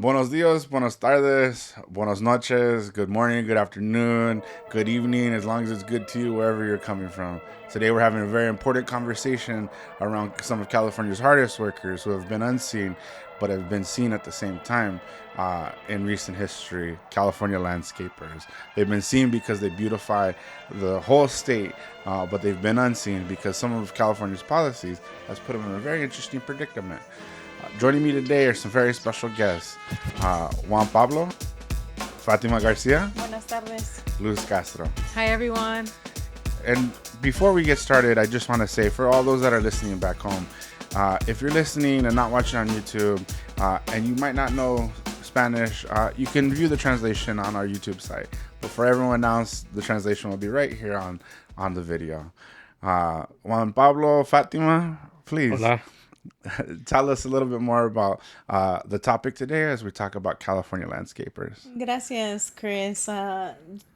Buenos dias, buenas tardes, buenas noches, good morning, good afternoon, good evening, as long as it's good to you wherever you're coming from. Today we're having a very important conversation around some of California's hardest workers who have been unseen but have been seen at the same time in recent history, California landscapers. They've been seen because they beautify the whole state, but they've been unseen because some of California's policies has put them in a very interesting predicament. Joining me today are some very special guests, Juan Pablo, Fatima Garcia, Buenas tardes. Luz Castro. Hi, everyone. And before we get started, I just want to say for all those that are listening back home, if you're listening and not watching on YouTube, and you might not know Spanish, you can view the translation on our YouTube site. But for everyone else, the translation will be right here on the video. Juan Pablo, Fatima, please Hola. tell us a little bit more about the topic today as we talk about California landscapers. Gracias, Chris.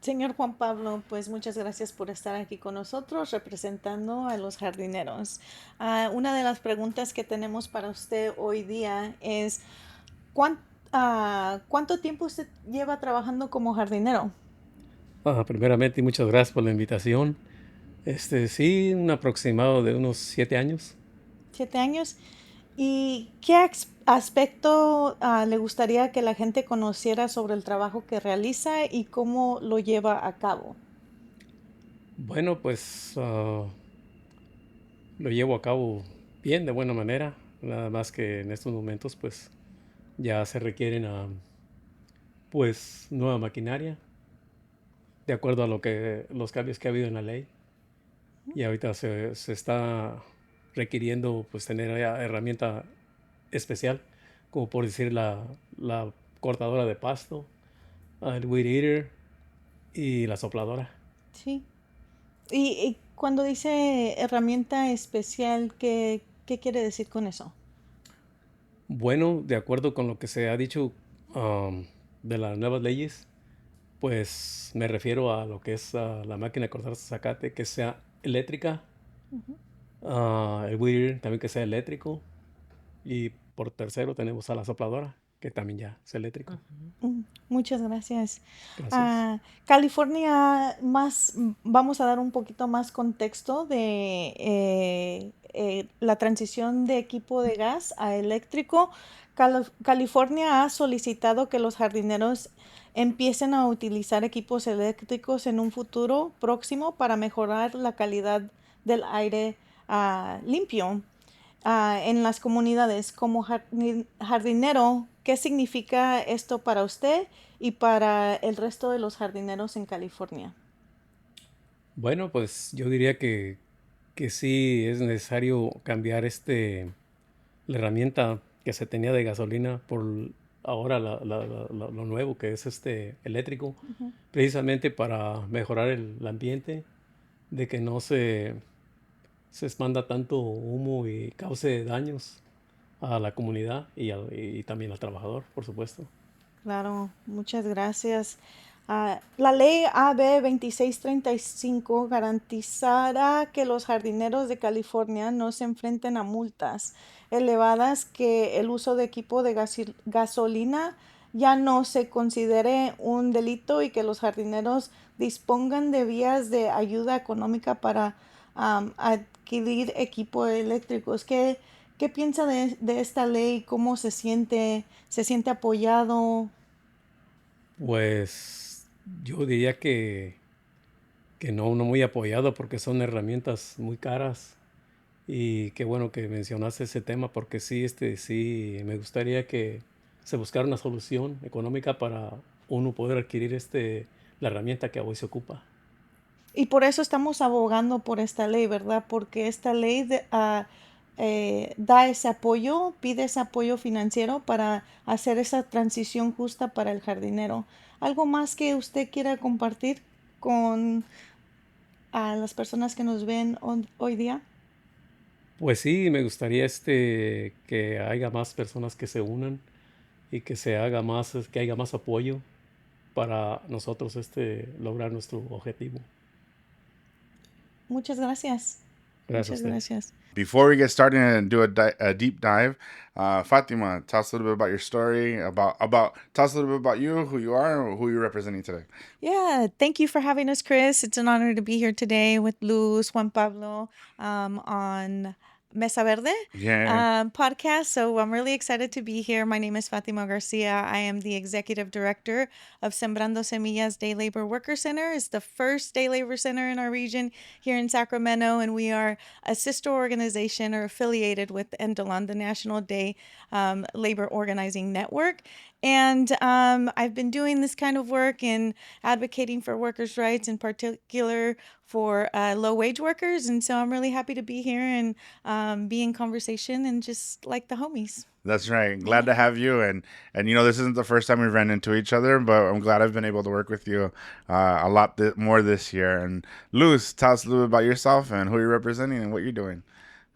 Señor Juan Pablo, pues muchas gracias por estar aquí con nosotros representando a los jardineros. Una de las preguntas que tenemos para usted hoy día es, ¿cuán- ¿cuánto tiempo usted lleva trabajando como jardinero? Primeramente, muchas gracias por la invitación. Sí, un aproximado de unos 7 años. 7 años. ¿Y qué aspecto le gustaría que la gente conociera sobre el trabajo que realiza y cómo lo lleva a cabo? Bueno, pues lo llevo a cabo bien, de buena manera. Nada más que en estos momentos, pues ya se requieren, pues, nueva maquinaria, de acuerdo a los cambios que ha habido en la ley. Y ahorita se está requiriendo, pues, tener herramienta especial, como por decir la cortadora de pasto, el weed eater y la sopladora. Sí. Y cuando dice herramienta especial, ¿qué quiere decir con eso? Bueno, de acuerdo con lo que se ha dicho de las nuevas leyes, pues me refiero a lo que es la máquina de cortar zacate que sea eléctrica, Ujú. el weed eater también que sea eléctrico, y por tercero tenemos a la sopladora que también ya es elétrico. Muchas gracias. Gracias. California, vamos a dar un poquito más contexto de la transición de equipo de gas a eléctrico. California ha solicitado que los jardineros empiecen a utilizar equipos eléctricos en un futuro próximo para mejorar la calidad del aire limpio en las comunidades. Como jardinero, ¿qué significa esto para usted y para el resto de los jardineros en California? Bueno, pues yo diría que sí es necesario cambiar la herramienta que se tenía de gasolina por ahora lo nuevo que es eléctrico, Ujú, precisamente para mejorar el ambiente, de que no se expanda tanto humo y cause daños a la comunidad y también al trabajador, por supuesto. claro, muchas gracias. La ley AB 2635 garantizará que los jardineros de California no se enfrenten a multas elevadas, que el uso de equipo de gasolina ya no se considere un delito y que los jardineros dispongan de vías de ayuda económica para adquirir equipo eléctricos. ¿Qué piensa de esta ley? ¿Cómo se siente? ¿Se siente apoyado? Pues yo diría que no, no muy apoyado porque son herramientas muy caras. Y qué bueno que mencionaste ese tema porque sí, sí, me gustaría que se buscara una solución económica para uno poder adquirir la herramienta que hoy se ocupa. Y por eso estamos abogando por esta ley, ¿verdad? Porque esta ley da ese apoyo, pide ese apoyo financiero para hacer esa transición justa para el jardinero. ¿Algo más que usted quiera compartir con las personas que nos ven hoy día? Pues sí, me gustaría que haya más personas que se unan y que haya más apoyo para nosotros lograr nuestro objetivo. Muchas gracias. Gracias a Muchas usted. gracias. Before we get started and do a deep dive, Fatima, tell us a little bit about your story. About tell us a little bit about you, who you are, and who you're representing today. Yeah, thank you for having us, Chris. It's an honor to be here today with Luz, Juan Pablo, on Mesa Verde Yeah, podcast. So I'm really excited to be here. My name is Fatima Garcia. I am the executive director of Sembrando Semillas Day Labor Worker Center. It's the first day labor center in our region here in Sacramento, and we are a sister organization or affiliated with NDLON, the National Day Labor Organizing Network. And I've been doing this kind of work in advocating for workers' rights, in particular for low wage workers. And so I'm really happy to be here and be in conversation and just like the homies. that's right. Glad to have you, and this isn't the first time we've ran into each other, but I'm glad I've been able to work with you a lot more this year. And Luz, tell us a little bit about yourself and who you're representing and what you're doing.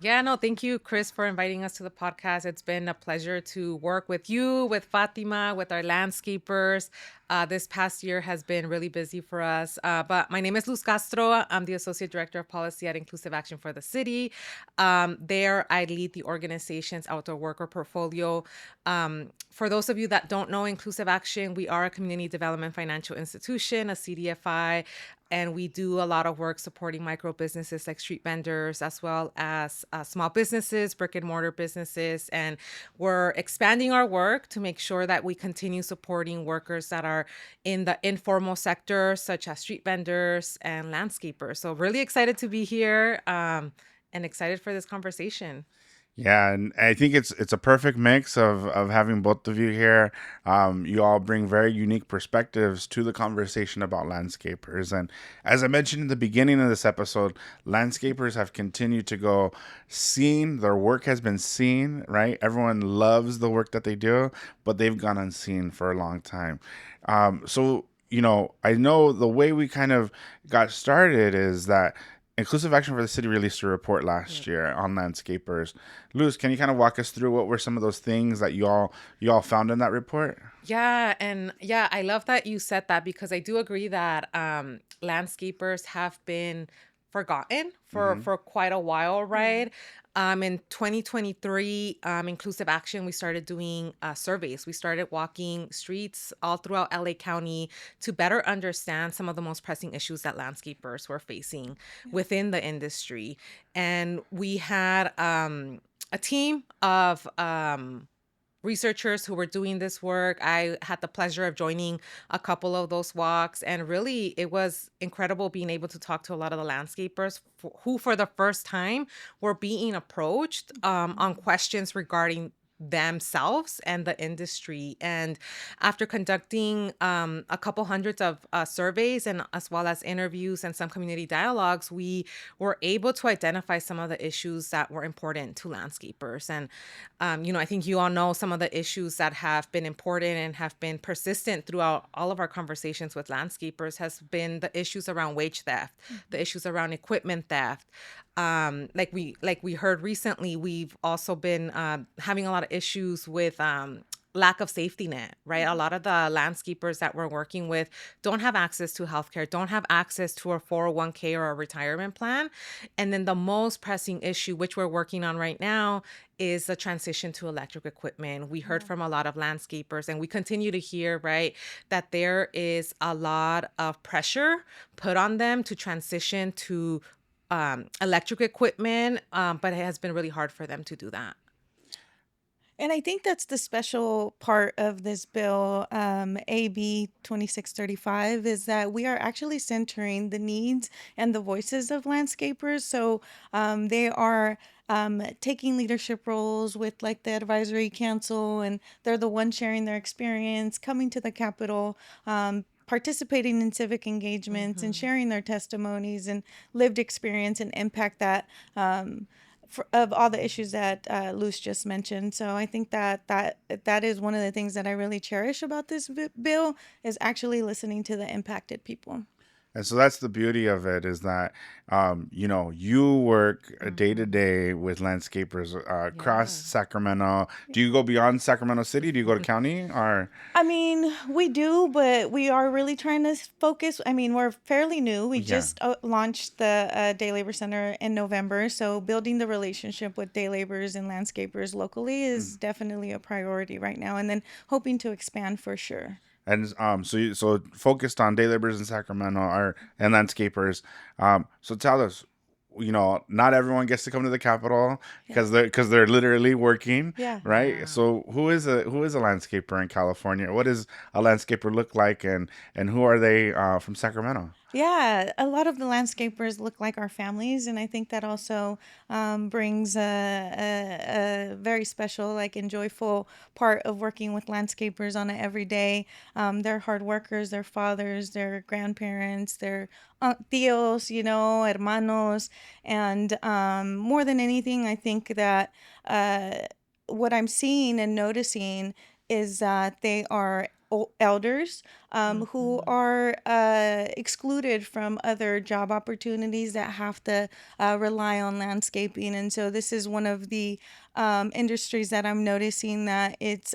Yeah, no, thank you, Chris, for inviting us to the podcast. It's been a pleasure to work with you, with Fatima, with our landscapers. This past year has been really busy for us. But my name is Luz Castro. I'm the Associate Director of Policy at Inclusive Action for the City. There, I lead the organization's outdoor worker portfolio. For those of you that don't know Inclusive Action, we are a community development financial institution, a CDFI, and we do a lot of work supporting micro businesses like street vendors, as well as small businesses, brick and mortar businesses. And we're expanding our work to make sure that we continue supporting workers that are in the informal sector, such as street vendors and landscapers. So really excited to be here and excited for this conversation. Yeah, and I think it's a perfect mix of having both of you here. You all bring very unique perspectives to the conversation about landscapers. And as I mentioned in the beginning of this episode, landscapers have continued to go seen. Their work has been seen, right? Everyone loves the work that they do, but they've gone unseen for a long time. So I know the way we kind of got started is that Inclusive Action for the City released a report last year on landscapers. Luz, can you kind of walk us through what were some of those things that you all found in that report? Yeah, and yeah, I love that you said that because I do agree that landscapers have been forgotten for quite a while, right? In 2023, Inclusive Action, we started doing surveys. We started walking streets all throughout LA County to better understand some of the most pressing issues that landscapers were facing within the industry. And we had a team of researchers who were doing this work. I had the pleasure of joining a couple of those walks, and really it was incredible being able to talk to a lot of the landscapers who for the first time were being approached on questions regarding themselves and the industry. And after conducting a couple hundreds of surveys and as well as interviews and some community dialogues, we were able to identify some of the issues that were important to landscapers. And I think you all know some of the issues that have been important and have been persistent throughout all of our conversations with landscapers has been the issues around wage theft, the issues around equipment theft. Like we heard recently, we've also been having a lot of issues with lack of safety net, right? A lot of the landscapers that we're working with don't have access to healthcare, don't have access to a 401k or a retirement plan. And then the most pressing issue, which we're working on right now, is the transition to electric equipment. We heard from a lot of landscapers, and we continue to hear, right, that there is a lot of pressure put on them to transition to electric equipment, but it has been really hard for them to do that. And I think that's the special part of this bill, AB 2635, is that we are actually centering the needs and the voices of landscapers. So they are taking leadership roles with like the advisory council, and they're the ones sharing their experience, coming to the Capitol, participating in civic engagements and sharing their testimonies and lived experience and impact that of all the issues that Luz just mentioned. So I think that is one of the things that I really cherish about this bill is actually listening to the impacted people. And so that's the beauty of it is that, you work day to day with landscapers across Yeah. Sacramento. Do you go beyond Sacramento City? Do you go to county or? I mean, we do, but we are really trying to focus. I mean, we're fairly new. We Yeah. just launched the Day Labor Center in November. So building the relationship with day laborers and landscapers locally is definitely a priority right now. And then hoping to expand for sure. And so focused on day laborers in Sacramento and landscapers. So tell us, not everyone gets to come to the Capitol Yeah. because they're literally working, Yeah. right? Yeah. So who is a landscaper in California? What does a landscaper look like, and who are they from Sacramento? Yeah, a lot of the landscapers look like our families, and I think that also brings a very special, like, and joyful part of working with landscapers on an everyday. They're hard workers, they're fathers, they're grandparents, they're tios, hermanos, and more than anything, I think that what I'm seeing and noticing is that they are elders who Mhm. are excluded from other job opportunities that have to rely on landscaping. And so this is one of the industries that I'm noticing that it's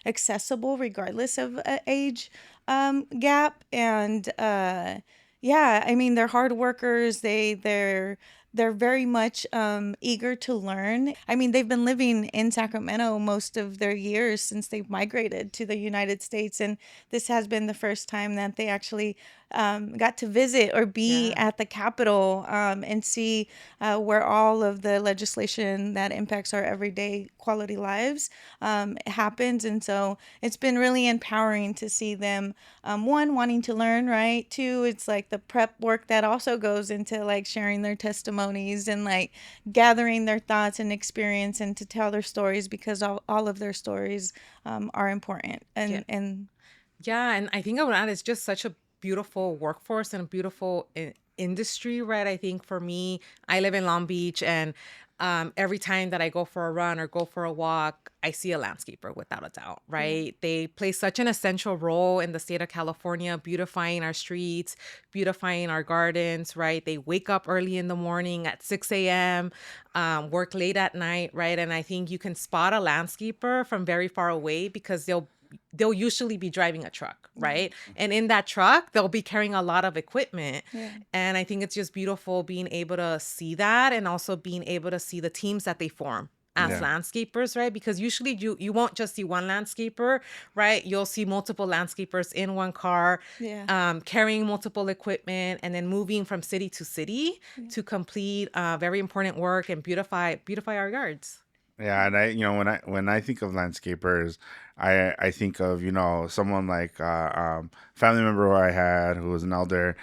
accessible regardless of age gap. And yeah, I mean, they're hard workers. They're very much eager to learn. I mean, they've been living in Sacramento most of their years since they've migrated to the United States, and this has been the first time that they actually got to visit or be Yeah. at the Capitol and see where all of the legislation that impacts our everyday quality lives happens. And so it's been really empowering to see them, one, wanting to learn, right? Two, it's like the prep work that also goes into like sharing their testimonies and like gathering their thoughts and experience and to tell their stories because all of their stories are important. Yeah. And Yeah, and I think I would add it's just such a beautiful workforce and a beautiful industry, right? I think for me, I live in Long Beach, and every time that I go for a run or go for a walk, I see a landscaper without a doubt, yeah. right? They play such an essential role in the state of California, beautifying our streets, beautifying our gardens, right? They wake up early in the morning at 6 a.m., work late at night, right? And I think you can spot a landscaper from very far away because they'll usually be driving a truck, right? And in that truck, they'll be carrying a lot of equipment. Yeah. And I think it's just beautiful being able to see that and also being able to see the teams that they form as Yeah. landscapers, right? Because usually you won't just see one landscaper, right? You'll see multiple landscapers in one car, Yeah. carrying multiple equipment and then moving from city to city to complete very important work and beautify our yards. Yeah, and when I think of landscapers, I think of someone like family member who I had who was an elder.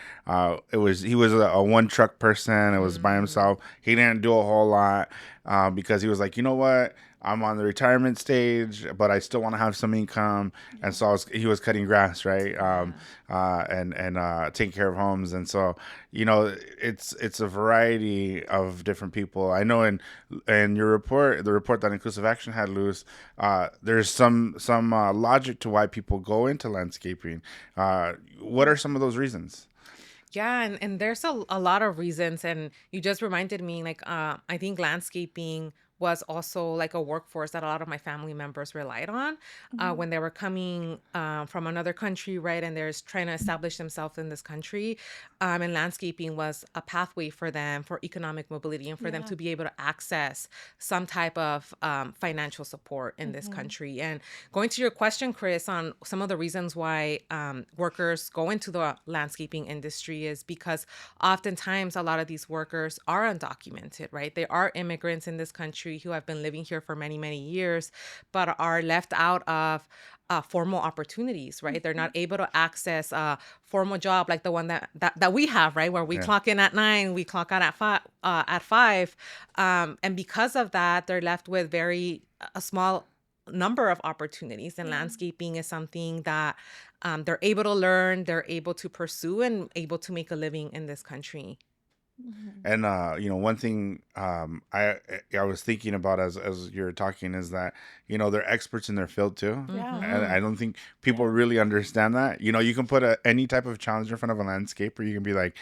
He was a one truck person. It was by himself. He didn't do a whole lot because he was like, you know what? I'm on the retirement stage, but I still want to have some income, and so he was cutting grass, right? And taking care of homes, and so it's a variety of different people. I know in your report, the report that Inclusive Action had, Luz, there's some logic to why people go into landscaping. What are some of those reasons? Yeah, and there's a lot of reasons. And you just reminded me, like, I think landscaping was also like a workforce that a lot of my family members relied on when they were coming from another country, right? And they're trying to establish themselves in this country. And landscaping was a pathway for them for economic mobility and for them Yeah. to be able to access some type of financial support in this country. And going to your question, Chris, on some of the reasons why workers go into the landscaping industry is because oftentimes a lot of these workers are undocumented, right? They are immigrants in this country who have been living here for many, many years, but are left out of formal opportunities, right? They're not able to access a formal job like the one that we have, right? Where we Yeah. clock in at 9, we clock out at 5. And because of that, they're left with a small number of opportunities. And landscaping is something that they're able to learn, they're able to pursue, and able to make a living in this country. And one thing I was thinking about as you're talking is that they're experts in their field too. Yeah. And I don't think people really understand that. You can put any type of challenge in front of a landscaper. You can be like,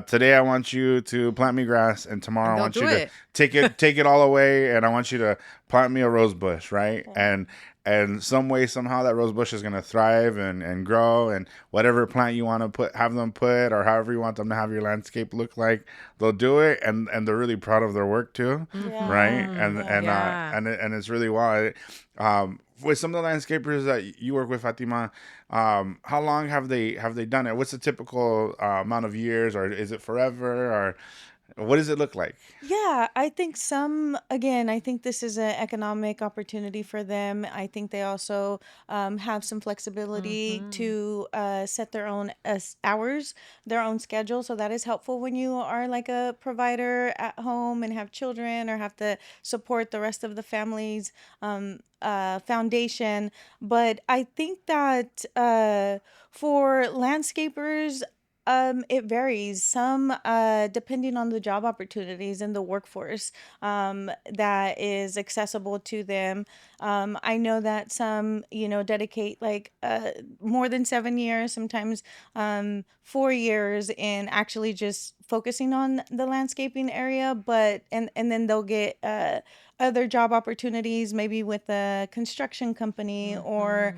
today I want you to plant me grass, and tomorrow And I they'll want do you to it. take it all away, and I want you to plant me a rose bush, right? And some way, somehow, that rose bush is going to thrive and grow, and whatever plant you want to have them put, or however you want them to have your landscape look like, they'll do it, and they're really proud of their work too, right? Yeah. And it's really wild. With some of the landscapers that you work with, Fatima, how long have they done it? What's the typical amount of years, or is it forever, or what does it look like? Yeah, I think I think this is an economic opportunity for them. I think they also have some flexibility to set their own hours, their own schedule. So that is helpful when you are like a provider at home and have children or have to support the rest of the family's foundation. But I think that for landscapers, it varies. Some, depending on the job opportunities in the workforce, that is accessible to them. I know that some, dedicate like more than 7 years, sometimes 4 years in actually just focusing on the landscaping area, but and then they'll get other job opportunities, maybe with a construction company or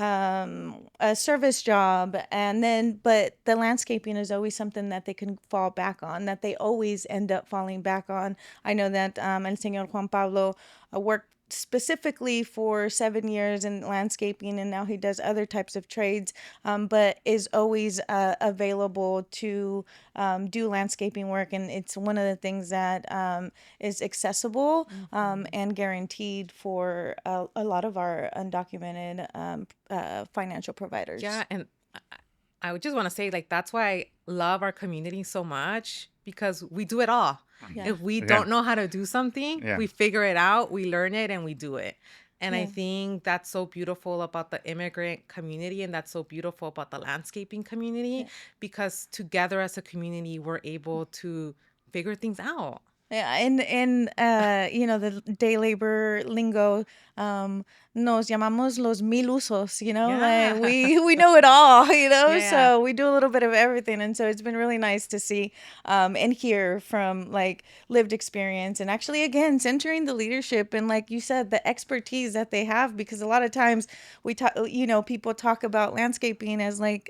a service job, and then but the landscaping is always something that they can fall back on, that they always end up falling back on. I know that El Señor Juan Pablo worked specifically for 7 years in landscaping, and now he does other types of trades, but is always available to do landscaping work, and it's one of the things that is accessible and guaranteed for a lot of our undocumented financial providers. Yeah, and I would just want to say, like, that's why I love our community so much, because we do it all. Yeah. If we don't know how to do something, we figure it out, we learn it, and we do it. And I think that's so beautiful about the immigrant community, and that's so beautiful about the landscaping community, because together as a community, we're able to figure things out. Yeah, and the day labor lingo, nos llamamos los mil usos, Yeah. like we know it all, Yeah. so we do a little bit of everything. And so it's been really nice to see and hear from like lived experience, and actually again centering the leadership and, like you said, the expertise that they have, because a lot of times we talk, people talk about landscaping as like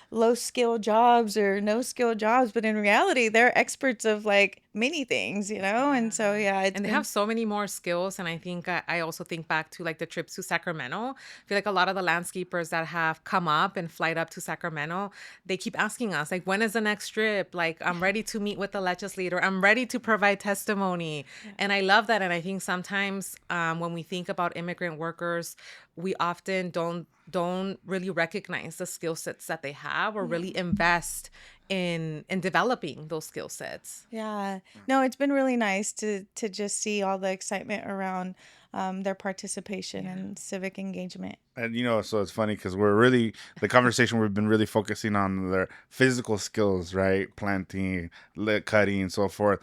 low skill jobs or no skill jobs, but in reality they're experts of like many things, and so And they have so many more skills. And I think I also think back to like the trips to Sacramento. I feel like a lot of the landscapers that have come up and flight up to Sacramento, they keep asking us, like, when is the next trip? Like, I'm ready to meet with the legislator. I'm ready to provide testimony. And I love that. And I think sometimes when we think about immigrant workers, we often don't really recognize the skill sets that they have, or really invest in developing those skill sets. Yeah. No, it's been really nice to just see all the excitement around their participation and civic engagement. And so it's funny because the conversation we've been really focusing on their physical skills, right? Planting, cutting, and so forth.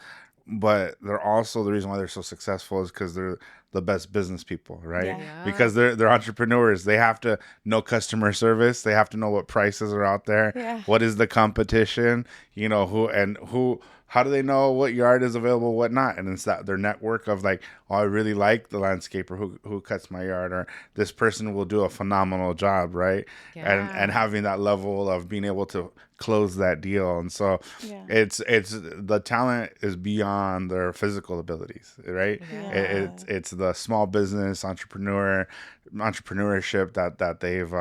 But they're also, the reason why they're so successful is because they're the best business people, right? Yeah. Because they're entrepreneurs. They have to know customer service. They have to know what prices are out there. Yeah. What is the competition? How do they know what yard is available, what not? And it's that their network of like, oh, I really like the landscaper who cuts my yard, or this person will do a phenomenal job, right? And having that level of being able to close that deal. And so it's the talent is beyond their physical abilities, right? It's the small business entrepreneurship that they've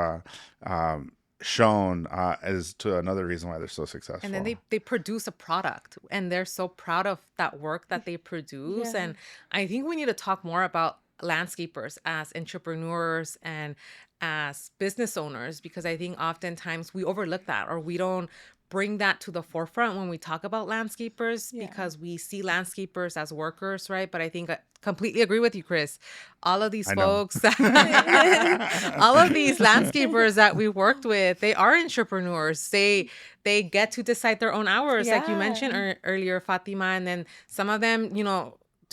shown as to another reason why they're so successful. And then they produce a product, and they're so proud of that work that they produce. And I think we need to talk more about landscapers as entrepreneurs and as business owners, because I think oftentimes we overlook that, or we don't bring that to the forefront when we talk about landscapers, because we see landscapers as workers, right? But I think I completely agree with you, Chris. All of these folks, all of these landscapers that we worked with, they are entrepreneurs. They get to decide their own hours, like you mentioned earlier, Fatima. And then some of them,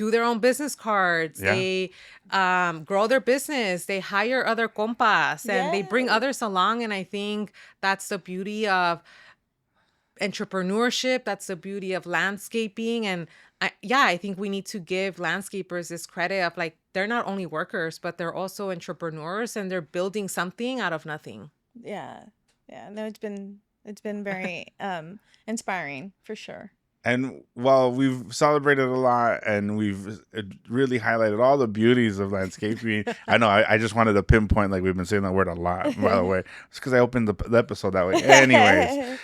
do their own business cards. Yeah. They grow their business. They hire other compas and they bring Yes. others along. And I think that's the beauty of entrepreneurship. That's the beauty of landscaping. And I think we need to give landscapers this credit of like, they're not only workers, but they're also entrepreneurs and they're building something out of nothing. Yeah. No, it's been very inspiring for sure. And while we've celebrated a lot and we've really highlighted all the beauties of landscaping, I know I just wanted to pinpoint, like we've been saying that word a lot, by the way. It's because I opened the episode that way. Anyways,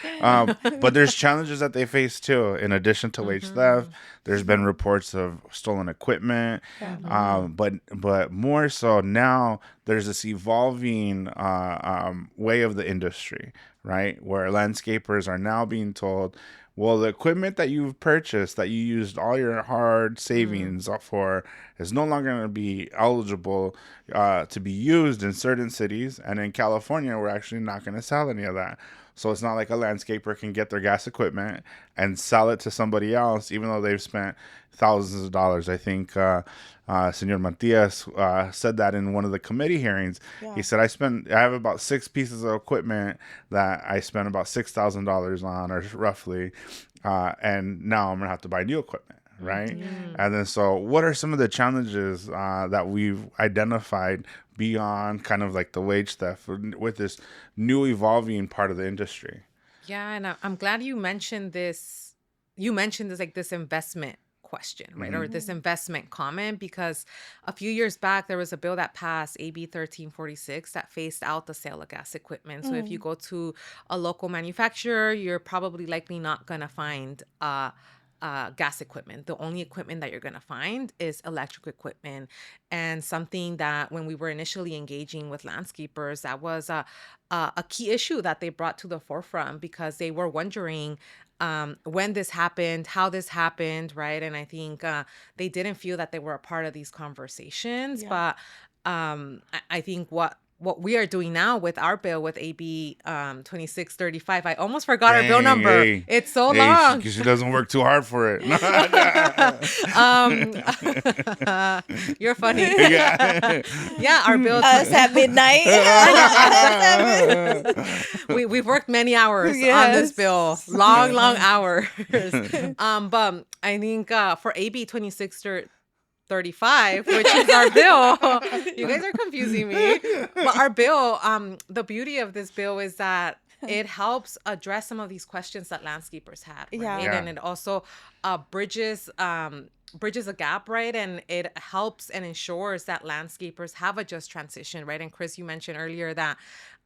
but there's challenges that they face too. In addition to wage theft, there's been reports of stolen equipment. But more so now, there's this evolving way of the industry, right? Where landscapers are now being told, well, the equipment that you've purchased, that you used all your hard savings for, is no longer going to be eligible to be used in certain cities. And in California, we're actually not going to sell any of that. So it's not like a landscaper can get their gas equipment and sell it to somebody else, even though they've spent thousands of dollars. I think Senor Matias said that in one of the committee hearings. Yeah. He said, I have about 6 pieces of equipment that I spent about $6,000 on, or roughly, and now I'm going to have to buy new equipment. Right. And then, so what are some of the challenges that we've identified beyond kind of like the wage theft with this new evolving part of the industry? Yeah. And I'm glad you mentioned this. You mentioned this, like this investment question, right? Or this investment comment, because a few years back, there was a bill that passed, AB 1346, that phased out the sale of gas equipment. So if you go to a local manufacturer, you're probably likely not going to find gas equipment. The only equipment that you're going to find is electric equipment. And something that when we were initially engaging with landscapers, that was a key issue that they brought to the forefront, because they were wondering when this happened, how this happened, right? And I think they didn't feel that they were a part of these conversations. Yeah. But I think what we are doing now with our bill, with AB 2635, I almost forgot our bill number. It's so long. She doesn't work too hard for it. You're funny. Yeah, our bill. Us at midnight. We've worked many hours on this bill. Long hours. But I think for AB 2635, which is our bill, you guys are confusing me. But our bill, the beauty of this bill is that it helps address some of these questions that landscapers had, right? Yeah. And it also bridges a gap, right? And it helps and ensures that landscapers have a just transition, right? And Chris, you mentioned earlier that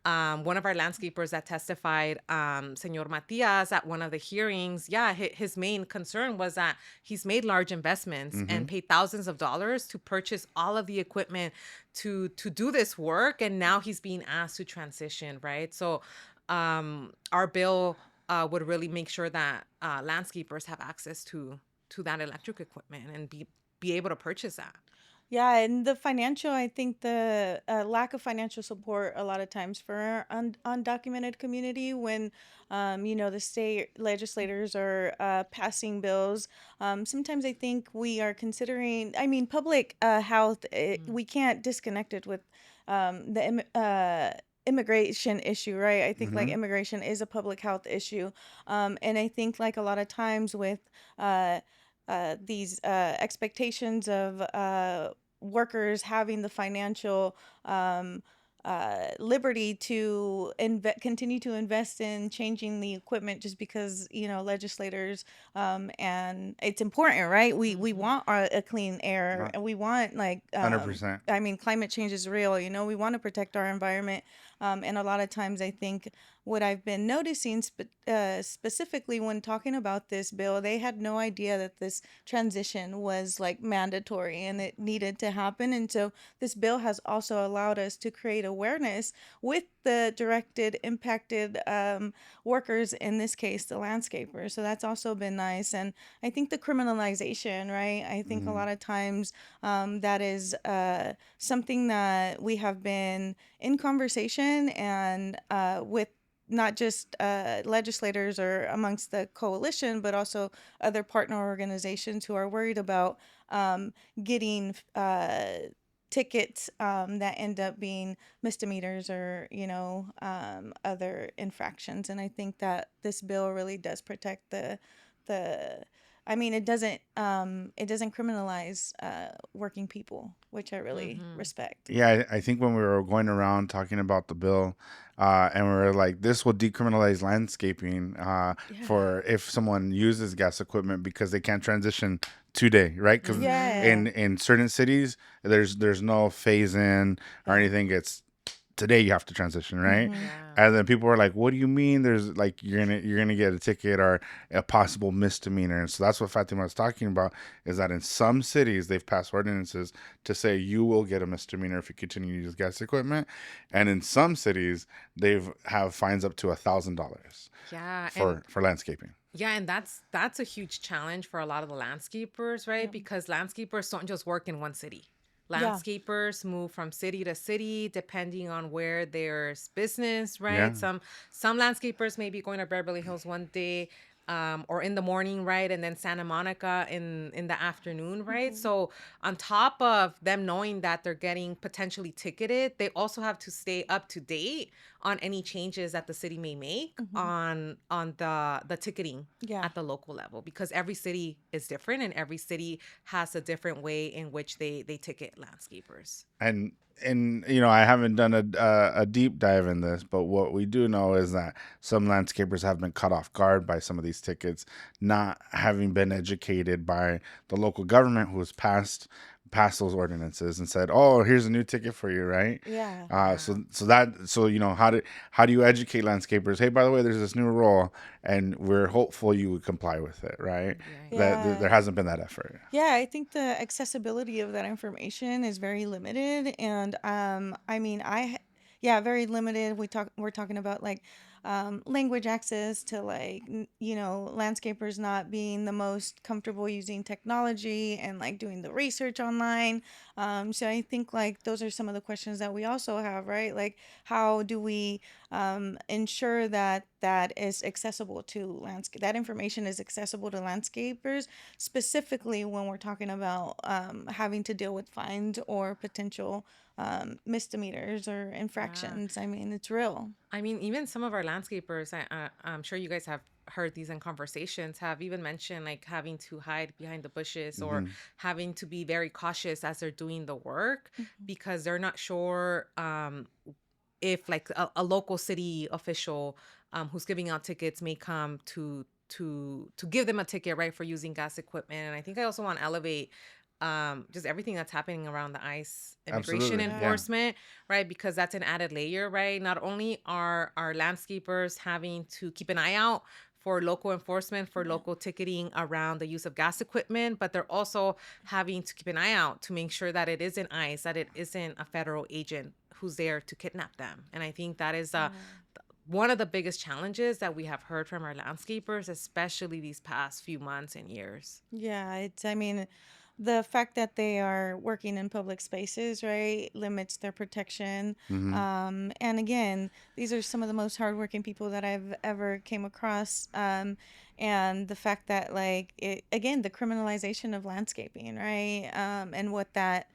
one of our landscapers that testified, Senor Matias, at one of the hearings, his main concern was that he's made large investments and paid thousands of dollars to purchase all of the equipment to do this work. And now he's being asked to transition, right? So our bill would really make sure that landscapers have access to that electric equipment and be able to purchase that. Yeah, and I think the lack of financial support a lot of times for our undocumented community when, the state legislators are passing bills. Sometimes I think we are considering, public health, we can't disconnect it with the immigration issue, right? I think like immigration is a public health issue. And I think like a lot of times with these expectations of workers having the financial liberty to continue to invest in changing the equipment just because legislators and it's important, right? We want a clean air, and we want 100%. Climate change is real. We want to protect our environment, and a lot of times I think what I've been noticing specifically when talking about this bill, they had no idea that this transition was like mandatory and it needed to happen. And so this bill has also allowed us to create awareness with the impacted workers, in this case, the landscapers. So that's also been nice. And I think the criminalization, right? I think a lot of times that is something that we have been in conversation and with not just legislators or amongst the coalition, but also other partner organizations who are worried about getting tickets that end up being misdemeanors or other infractions. And I think that this bill really does protect the I mean, it doesn't criminalize working people, which I really respect. Yeah, I think when we were going around talking about the bill, and we were like, this will decriminalize landscaping for if someone uses gas equipment because they can't transition today, right? Because Yeah. in certain cities, there's no phase in or anything. It's today you have to transition, right? Yeah. And then people are like, what do you mean there's like you're gonna get a ticket or a possible misdemeanor? And so that's what Fatima was talking about, is that in some cities they've passed ordinances to say you will get a misdemeanor if you continue to use gas equipment, and in some cities they've have fines up to $1,000 Yeah. for landscaping. Yeah, and that's a huge challenge for a lot of the landscapers, right? Because landscapers don't just work in one city. Yeah. Landscapers move from city to city depending on where there's business, right? Yeah. Some landscapers may be going to Beverly Hills one day, or in the morning, right? And then Santa Monica in the afternoon, right? So on top of them knowing that they're getting potentially ticketed, they also have to stay up to date on any changes that the city may make on the ticketing Yeah. at the local level, because every city is different and every city has a different way in which they ticket landscapers. And I haven't done a deep dive in this, but what we do know is that some landscapers have been caught off guard by some of these tickets, not having been educated by the local government who has passed those ordinances and said, "Oh, here's a new ticket for you," right? Yeah. So how do you educate landscapers? Hey, by the way, there's this new rule, and we're hopeful you would comply with it, right? Yeah. There hasn't been that effort. Yeah, I think the accessibility of that information is very limited, and I mean, very limited. We're talking about like language access to like landscapers not being the most comfortable using technology and like doing the research online. So I think like those are some of the questions that we also have, right? Like how do we ensure that that is accessible to that information is accessible to landscapers, specifically when we're talking about having to deal with fines or potential misdemeanors or infractions. I mean, it's real. I mean, even some of our landscapers, I'm sure you guys have heard these in conversations, have even mentioned like having to hide behind the bushes or having to be very cautious as they're doing the work because they're not sure if like a local city official who's giving out tickets may come to give them a ticket, right, for using gas equipment. And I think I also want to elevate just everything that's happening around the ICE immigration Absolutely, yeah. enforcement, right? Because that's an added layer, right? Not only are our landscapers having to keep an eye out for local enforcement, for local ticketing around the use of gas equipment, but they're also having to keep an eye out to make sure that it isn't ICE, that it isn't a federal agent who's there to kidnap them. And I think that is one of the biggest challenges that we have heard from our landscapers, especially these past few months and years. Yeah, I mean, the fact that they are working in public spaces, right, limits their protection. And again, these are some of the most hardworking people that I've ever came across. And the fact that, like, again, the criminalization of landscaping, right, and what that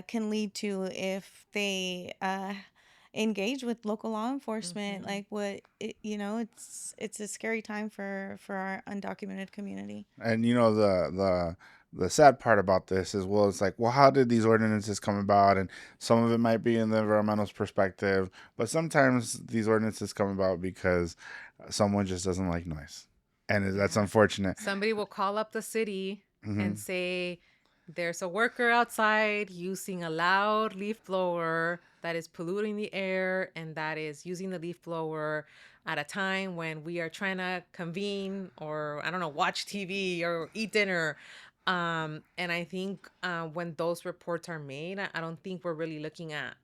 can lead to if they engage with local law enforcement, like it's a scary time for our undocumented community. And the sad part about this is, well, it's like, well, how did these ordinances come about? And some of it might be in the environmentalist perspective, but sometimes these ordinances come about because someone just doesn't like noise, and that's unfortunate. Somebody will call up the city and say, there's a worker outside using a loud leaf blower that is polluting the air and that is using the leaf blower at a time when we are trying to convene or, I don't know, watch TV or eat dinner. And I think when those reports are made, I don't think we're really looking at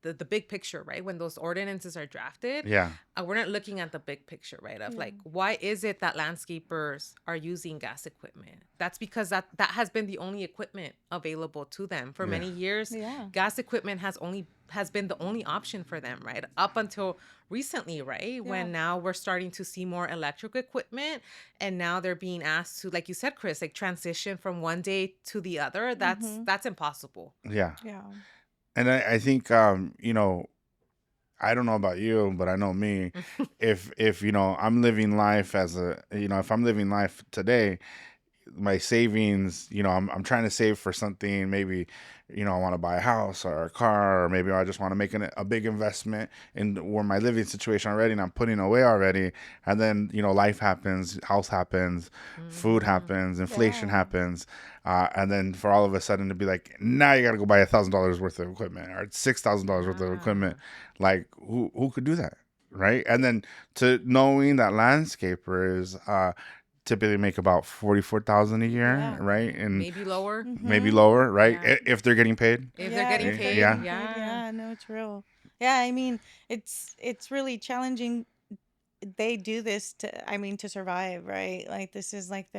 the big picture, right? When those ordinances are drafted, Yeah. we're not looking at the big picture, right? Of like, why is it that landscapers are using gas equipment? That's because that has been the only equipment available to them for many years. Yeah. Gas equipment has been the only option for them, right? Up until recently, right? When now we're starting to see more electric equipment, and now they're being asked to, like you said, Chris, like transition from one day to the other. That's impossible. Yeah. Yeah. And I think, you know, I don't know about you, but I know me. If you know, I'm living life as a, you know, if I'm living life today, my savings, you know, I'm trying to save for something. Maybe, you know, I want to buy a house or a car, or maybe I just want to make a big investment in where my living situation already, and I'm putting away already. And then, you know, life happens, house happens, food happens, inflation happens. And then for all of a sudden to be like, now you got to go buy $1,000 worth of equipment or $6,000 worth of equipment. Like who could do that? Right. And then to knowing that landscapers, typically make about 44,000 a year, right? And maybe lower. maybe lower, right? If they're getting paid. If they're getting paid, Yeah, no, it's real. Yeah, I mean, it's really challenging. They do this to survive, right? Like this is like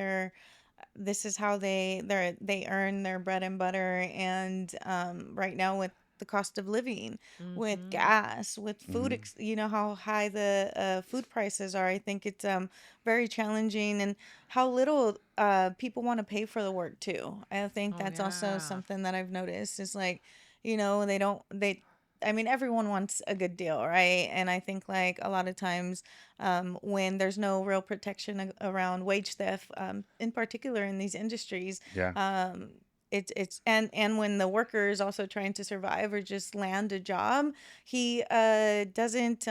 this is how they earn their bread and butter. And right now with the cost of living, with gas, with food, you know how high the food prices are. I think it's very challenging, and how little people want to pay for the work too. I think that's also something that I've noticed is like, you know, I mean, everyone wants a good deal, right? And I think like a lot of times when there's no real protection around wage theft, in particular in these industries, Yeah. it's and when the worker is also trying to survive or just land a job, he doesn't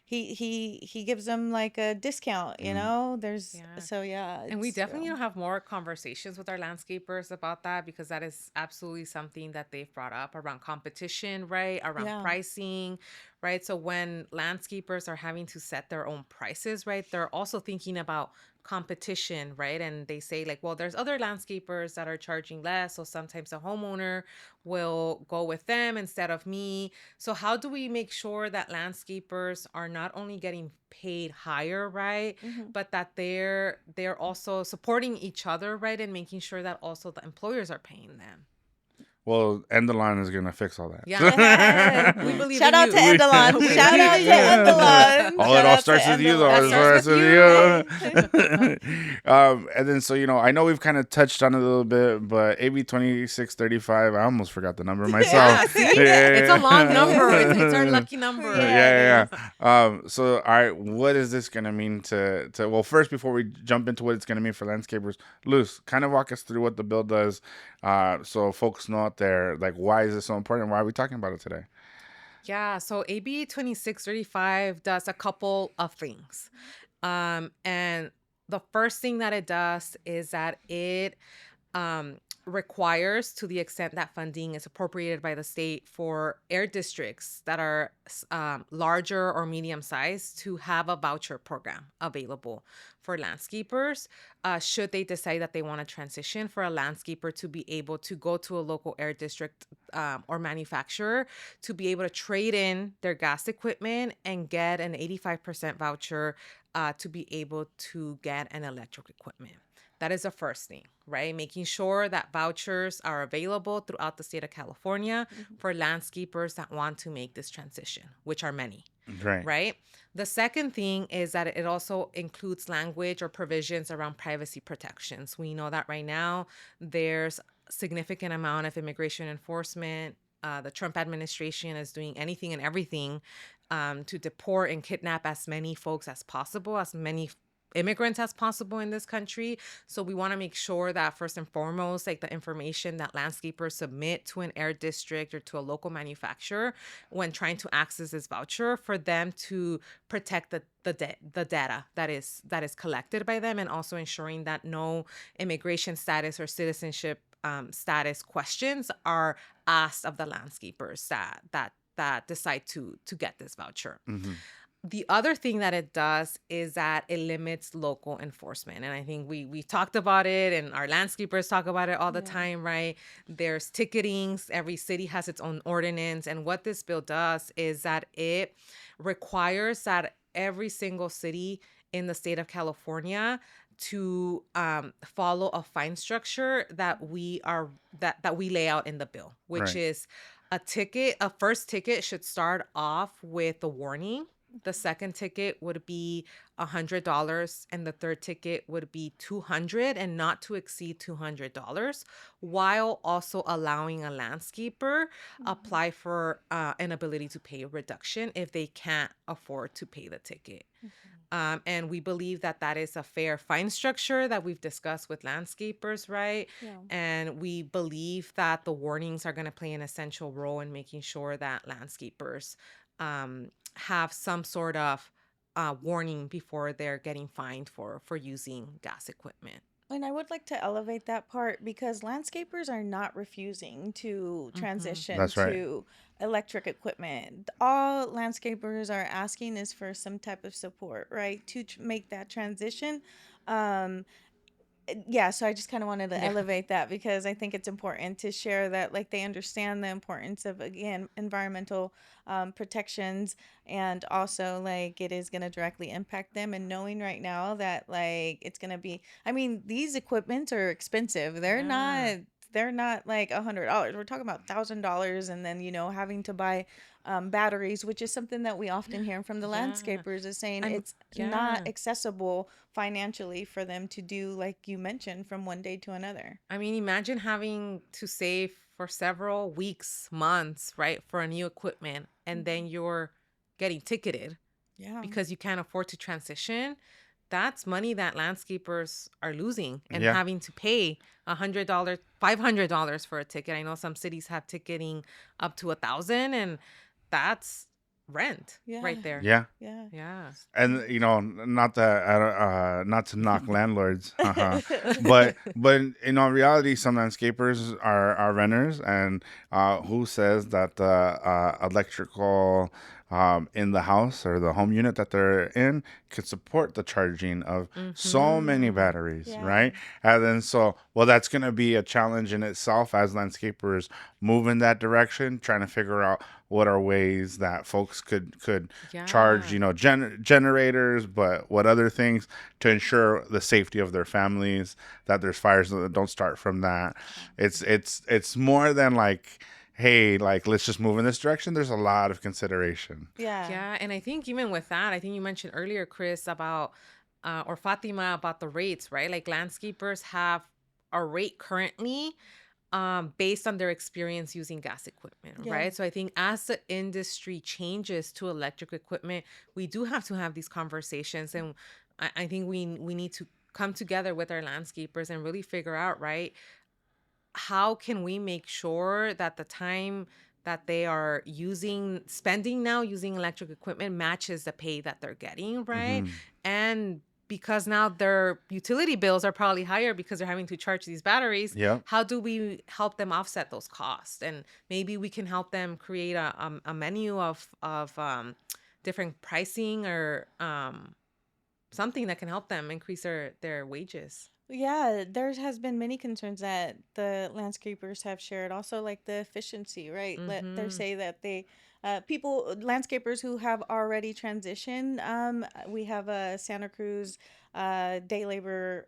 he gives them like a discount, you know. There's so And we definitely need to have more conversations with our landscapers about that, because that is absolutely something that they've brought up around competition, right? Around pricing, right? So when landscapers are having to set their own prices, right, they're also thinking about competition, right? And they say like, well, there's other landscapers that are charging less, so sometimes the homeowner will go with them instead of me. So how do we make sure that landscapers are not only getting paid higher, right, but that they're also supporting each other, right, and making sure that also the employers are paying them? Well, Endelon is gonna fix all that. Yeah. We believe Shout in out you. to Endelon. Shout out to Endelon. Oh, it all starts with you, though. That starts with you. And then, so, you know, I know we've kind of touched on it a little bit, but AB 2635, I almost forgot the number myself. See? It's a long number. It's our lucky number. Yeah. So, all right, what is this going to mean to, well, first, before we jump into what it's going to mean for landscapers, Luz, kind of walk us through what the bill does, so folks know out there, like, why is this so important? Why are we talking about it today? Yeah, so AB 2635 does a couple of things. And the first thing that it does is that it requires, to the extent that funding is appropriated by the state, for air districts that are larger or medium sized to have a voucher program available for landscapers, should they decide that they want to transition, for a landscaper to be able to go to a local air district or manufacturer to be able to trade in their gas equipment and get an 85% voucher to be able to get an electric equipment. That is the first thing, right? Making sure that vouchers are available throughout the state of California for landscapers that want to make this transition, which are many, right? The second thing is that it also includes language or provisions around privacy protections. We know that right now there's a significant amount of immigration enforcement. The Trump administration is doing anything and everything to deport and kidnap as many folks as possible, as many immigrants as possible in this country. So we want to make sure that first and foremost, like the information that landscapers submit to an air district or to a local manufacturer when trying to access this voucher, for them to protect the data that is collected by them, and also ensuring that no immigration status or citizenship status questions are asked of the landscapers that decide to get this voucher. the other thing that it does is that it limits local enforcement. And I think we talked about it, and our landscapers talk about it all the time, right? There's ticketings. Every city has its own ordinance. And what this bill does is that it requires that every single city in the state of California to follow a fine structure that we lay out in the bill, which Right. is a first ticket should start off with a warning. The second ticket would be $100, and the third ticket would be $200, and not to exceed $200, while also allowing a landscaper apply for an ability to pay a reduction if they can't afford to pay the ticket. And we believe that that is a fair fine structure that we've discussed with landscapers, right? Yeah. And we believe that the warnings are going to play an essential role in making sure that landscapers have some sort of warning before they're getting fined for using gas equipment. And I would like to elevate that part because landscapers are not refusing to transition That's right. to electric equipment. All landscapers are asking is for some type of support, right, to make that transition. Um, yeah, so I just kind of wanted to elevate that because I think it's important to share that, like, they understand the importance of, again, environmental protections, and also, like, it is going to directly impact them, and knowing right now that, like, it's going to be, I mean, these equipments are expensive. They're not like $100. We're talking about $1,000, and then, having to buy batteries, which is something that we often hear from the landscapers, is saying it's not accessible financially for them to do, like you mentioned, from one day to another. I mean, imagine having to save for several weeks, months, right, for a new equipment, and then you're getting ticketed because you can't afford to transition. That's money that landscapers are losing and having to pay $100, $500 for a ticket. I know some cities have ticketing up to $1,000, and that's rent right there. Yeah. Yeah. And not that not to knock landlords, but in all reality, some landscapers are renters, and who says that the electrical in the house or the home unit that they're in could support the charging of so many batteries, right? And then that's going to be a challenge in itself as landscapers move in that direction, trying to figure out what are ways that folks could charge, generators, but what other things to ensure the safety of their families, that there's fires that don't start from that. It's more than like, hey, like, let's just move in this direction. There's a lot of consideration. Yeah. And I think even with that, I think you mentioned earlier, Chris, about, or Fatima, about the rates, right? Like, landscapers have a rate currently based on their experience using gas equipment, right? So I think as the industry changes to electric equipment, we do have to have these conversations. And I think we need to come together with our landscapers and really figure out, right, how can we make sure that the time that they are spending now using electric equipment matches the pay that they're getting, right? And because now their utility bills are probably higher because they're having to charge these batteries, how do we help them offset those costs? And maybe we can help them create a menu of different pricing, or something that can help them increase their wages. Yeah, there has been many concerns that the landscapers have shared. Also, like the efficiency, right? They say that landscapers who have already transitioned. We have a Santa Cruz day labor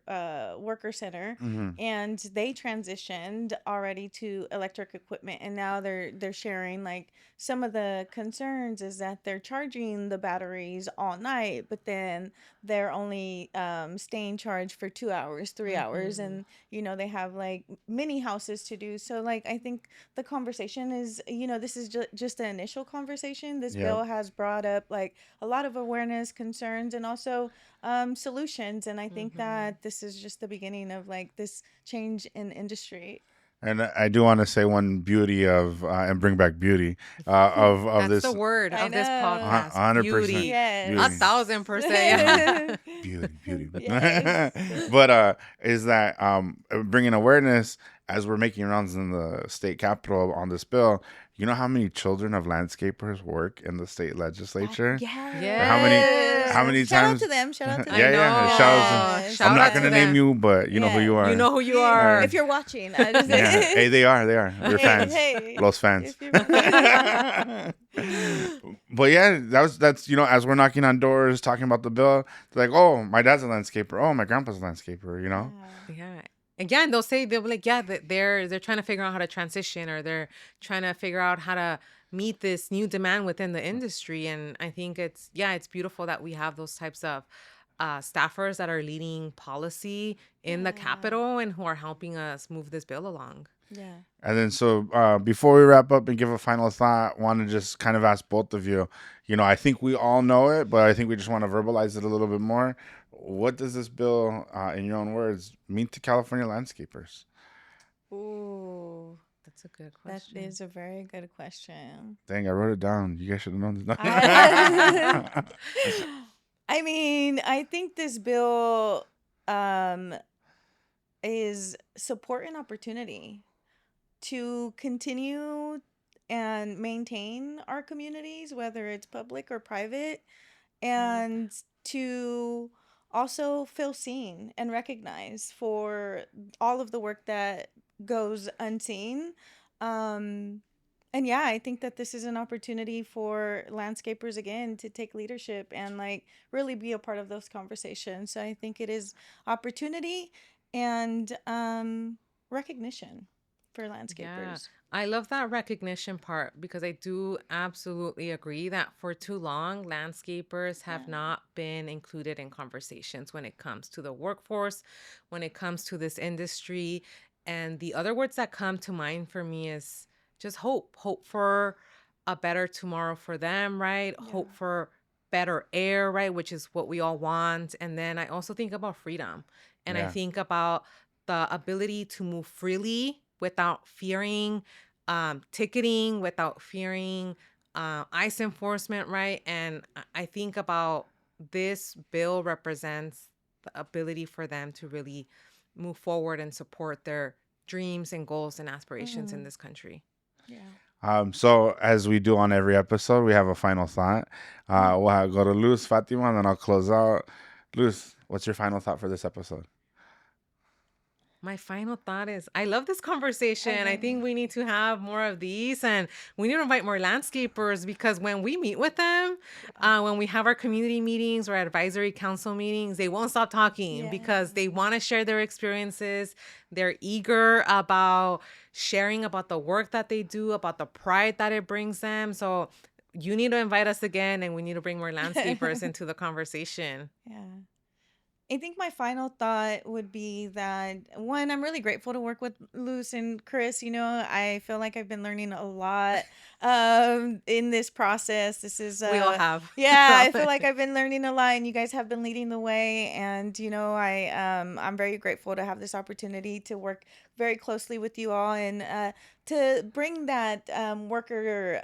worker center, and they transitioned already to electric equipment, and now they're sharing, like, some of the concerns is that they're charging the batteries all night, but then they're only staying charged for 2 hours, 3 hours, and they have, like, many houses to do. So, like, I think the conversation is, this is just the initial conversation. This bill has brought up, like, a lot of awareness, concerns, and also solutions, and I think that this is just the beginning of, like, this change in industry. And I do want to say one beauty of and bring back beauty of That's this. the word I of this know. podcast. 100%. Beauty. Yes. 1,000%. Beauty. Yes. But is that bringing awareness as we're making rounds in the state capitol on this bill, you know how many children of landscapers work in the state legislature? Or how Yes. many Shout out times? to them. Shout out to I them. Yeah. Shout out to, Yes. I'm Shout not out gonna to name them. you, but you know who you are. You know who you Yeah. are. If you're watching, I just Yeah. Hey, they are. We're fans. Hey, Los fans. if you're But yeah, that's as we're knocking on doors talking about the bill, they're like, oh, my dad's a landscaper. Oh, my grandpa's a landscaper. Yeah. Again, they'll be like, yeah, they're trying to figure out how to transition, or they're trying to figure out how to meet this new demand within the industry. And I think it's beautiful that we have those types of staffers that are leading policy in the Capitol and who are helping us move this bill along. Yeah. And then so before we wrap up and give a final thought, want to just kind of ask both of you, I think we all know it, but I think we just want to verbalize it a little bit more. What does this bill, in your own words, mean to California landscapers? Ooh, that's a good That question. is a very good question. Dang, I wrote it down. You guys should have known this. I mean, I think this bill is support and opportunity to continue and maintain our communities, whether it's public or private, and to also feel seen and recognized for all of the work that goes unseen. And yeah, I think that this is an opportunity for landscapers again to take leadership and like really be a part of those conversations. So I think it is opportunity and recognition for landscapers. Yeah, I love that recognition part, because I do absolutely agree that for too long, landscapers have not been included in conversations when it comes to the workforce, when it comes to this industry. And the other words that come to mind for me is just hope for a better tomorrow for them, right? Hope for better air, right? Which is what we all want. And then I also think about freedom. And I think about the ability to move freely without fearing ticketing, without fearing ICE enforcement, right? And I think about this bill represents the ability for them to really move forward and support their dreams and goals and aspirations in this country. Yeah. So as we do on every episode, we have a final thought. We'll go to Luz, Fatima, and then I'll close out. Luz, what's your final thought for this episode? My final thought is I love this conversation. I think we need to have more of these, and we need to invite more landscapers, because when we meet with them, when we have our community meetings or advisory council meetings, they won't stop talking because they want to share their experiences. They're eager about sharing about the work that they do, about the pride that it brings them. So you need to invite us again, and we need to bring more landscapers into the conversation. Yeah. I think my final thought would be that, one, I'm really grateful to work with Luz and Chris. I feel like I've been learning a lot in this process. This is We all have. Yeah, I feel like I've been learning a lot, and you guys have been leading the way. And I'm very grateful to have this opportunity to work very closely with you all, and to bring that worker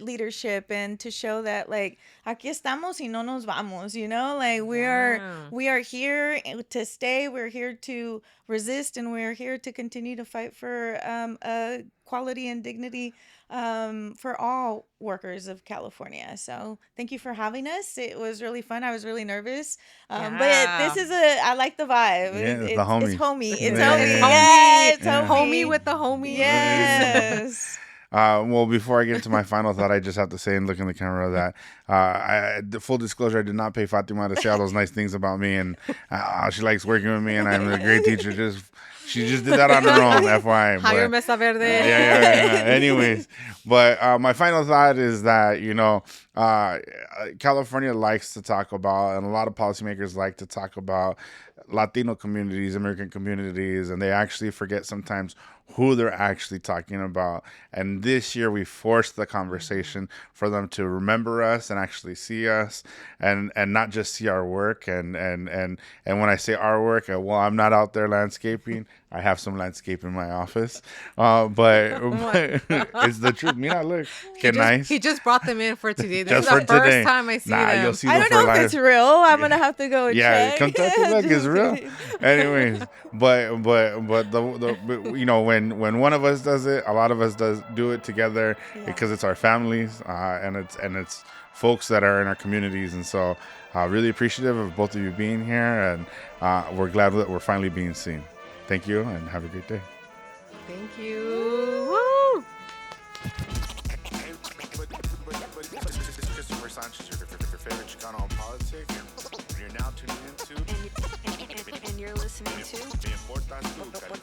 leadership, and to show that like aquí estamos y no nos vamos. Like we are here to stay. We're here to resist, and we're here to continue to fight for equality and dignity for all workers of California. So thank you for having us. It was really fun. I was really nervous. But this is I like the vibe. Yeah, It's the homies. It's homie. It's Yeah. homie. Homie. Yeah, it's Yeah. homie. Homie with the homies. Yes. Well, before I get into my final thought, I just have to say and look in the camera that the full disclosure, I did not pay Fatima to say all those nice things about me, and she likes working with me, and I'm a great teacher. She just did that on her own, FYI. Hire Mesa Verde. Yeah. Anyways, but my final thought is that California likes to talk about, and a lot of policymakers like to talk about Latino communities, American communities, and they actually forget sometimes who they're actually talking about. And this year we forced the conversation for them to remember us and actually see us, and not just see our work. And when I say our work, well, I'm not out there landscaping. I have some landscape in my office, but it's the truth. Mira, look, que nice. He just brought them in for today. This Just is the for first today. time I see Nah, them. you'll see I them don't for know if life. it's real. I'm gonna have to go Yeah, check. come touch it. Look, it's Just real. kidding. Anyways, but you know, when one of us does it, a lot of us do it together because it's our families and it's folks that are in our communities, and so really appreciative of both of you being here, and we're glad that we're finally being seen. Thank you, and have a great day. Thank you. Woo! Christopher Sanchez, your favorite Chicano on politics. You're now tuning into And you're listening to Importas Tú California.